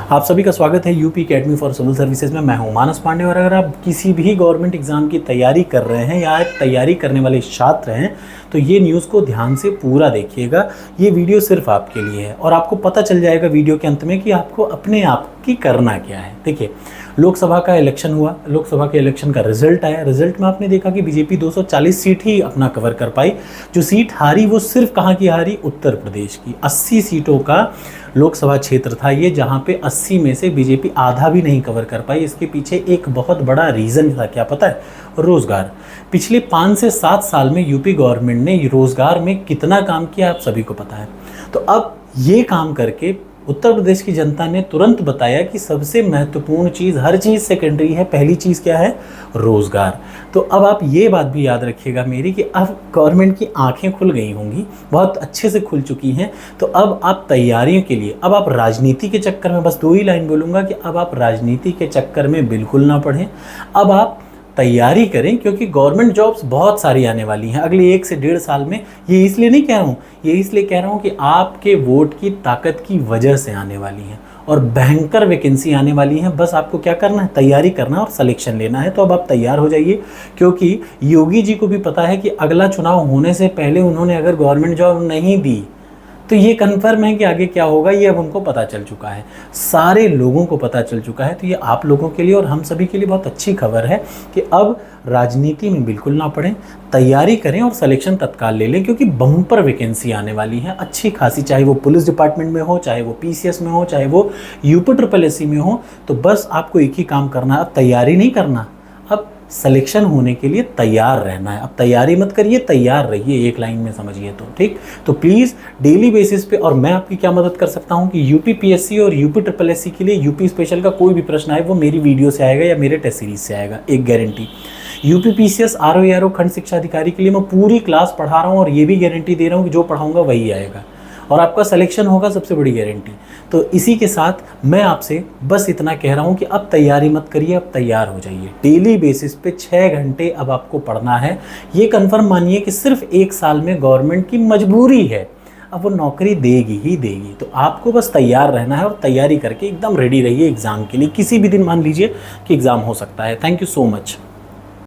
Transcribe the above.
आप सभी का स्वागत है UP Academy for Civil Services में। मैं हूं मानस पांडे और अगर आप किसी भी गवर्नमेंट एग्जाम की तैयारी कर रहे हैं या तैयारी करने वाले छात्र हैं तो ये न्यूज़ को ध्यान से पूरा देखिएगा। ये वीडियो सिर्फ आपके लिए है और आपको पता चल जाएगा वीडियो के अंत में कि आपको अपने आप की करना क्या है। देखिए, लोकसभा का इलेक्शन हुआ, लोकसभा के इलेक्शन का रिजल्ट आया। रिजल्ट में आपने देखा कि बीजेपी 240 सीट ही अपना कवर कर पाई। जो सीट हारी वो सिर्फ कहाँ की हारी? उत्तर प्रदेश की। 80 सीटों का लोकसभा क्षेत्र था ये, जहाँ पे 80 में से बीजेपी आधा भी नहीं कवर कर पाई। इसके पीछे एक बहुत बड़ा रीज़न था, क्या पता है? रोज़गार। पिछले 5 से 7 साल में यूपी गवर्नमेंट ने रोज़गार में कितना काम किया आप सभी को पता है। तो अब ये काम करके उत्तर प्रदेश की जनता ने तुरंत बताया कि सबसे महत्वपूर्ण चीज़, हर चीज़ सेकेंडरी है, पहली चीज़ क्या है? रोज़गार। तो अब आप ये बात भी याद रखिएगा मेरी कि अब गवर्नमेंट की आंखें खुल गई होंगी, बहुत अच्छे से खुल चुकी हैं। तो अब आप तैयारियों के लिए, अब आप राजनीति के चक्कर में, बस 2 ही लाइन बोलूँगा कि अब आप राजनीति के चक्कर में बिल्कुल ना पढ़ें। अब आप तैयारी करें क्योंकि गवर्नमेंट जॉब्स बहुत सारी आने वाली हैं अगले 1 से 1.5 साल में। ये इसलिए नहीं कह रहा हूँ, ये इसलिए कह रहा हूँ कि आपके वोट की ताकत की वजह से आने वाली हैं और भयंकर वैकेंसी आने वाली हैं। बस आपको क्या करना है? तैयारी करना और सिलेक्शन लेना है। तो अब आप तैयार हो जाइए क्योंकि योगी जी को भी पता है कि अगला चुनाव होने से पहले उन्होंने अगर गवर्नमेंट जॉब नहीं दी तो ये कन्फर्म है कि आगे क्या होगा, ये अब उनको पता चल चुका है, सारे लोगों को पता चल चुका है। तो ये आप लोगों के लिए और हम सभी के लिए बहुत अच्छी खबर है कि अब राजनीति में बिल्कुल ना पड़ें, तैयारी करें और सिलेक्शन तत्काल ले लें क्योंकि बम्पर वैकेंसी आने वाली है अच्छी खासी, चाहे वो पुलिस डिपार्टमेंट में हो, चाहे वो पीसीएस में हो, चाहे वो यूपी में हो। तो बस आपको एक ही काम करना है, अब तैयारी नहीं करना, अब सिलेक्शन होने के लिए तैयार रहना है। अब तैयारी मत करिए, तैयार रहिए, एक लाइन में समझिए तो ठीक। तो प्लीज़ डेली बेसिस पे, और मैं आपकी क्या मदद कर सकता हूँ कि यूपी पीएससी और यूपी SSC के लिए यूपी स्पेशल का कोई भी प्रश्न आए वो मेरी वीडियो से आएगा या मेरे टेस्ट सीरीज से आएगा, एक गारंटी। यूपी PCS RO खंड शिक्षा अधिकारी के लिए मैं पूरी क्लास पढ़ा रहा हूँ और ये भी गारंटी दे रहा हूँ कि जो पढ़ाऊँगा वही आएगा और आपका सिलेक्शन होगा, सबसे बड़ी गारंटी। तो इसी के साथ मैं आपसे बस इतना कह रहा हूँ कि अब तैयारी मत करिए, अब तैयार हो जाइए। डेली बेसिस पे 6 घंटे अब आपको पढ़ना है। ये कंफर्म मानिए कि सिर्फ 1 साल में गवर्नमेंट की मजबूरी है, अब वो नौकरी देगी ही देगी। तो आपको बस तैयार रहना है और तैयारी करके एकदम रेडी रहिए एग्ज़ाम के लिए। किसी भी दिन मान लीजिए कि एग्ज़ाम हो सकता है। Thank you so much.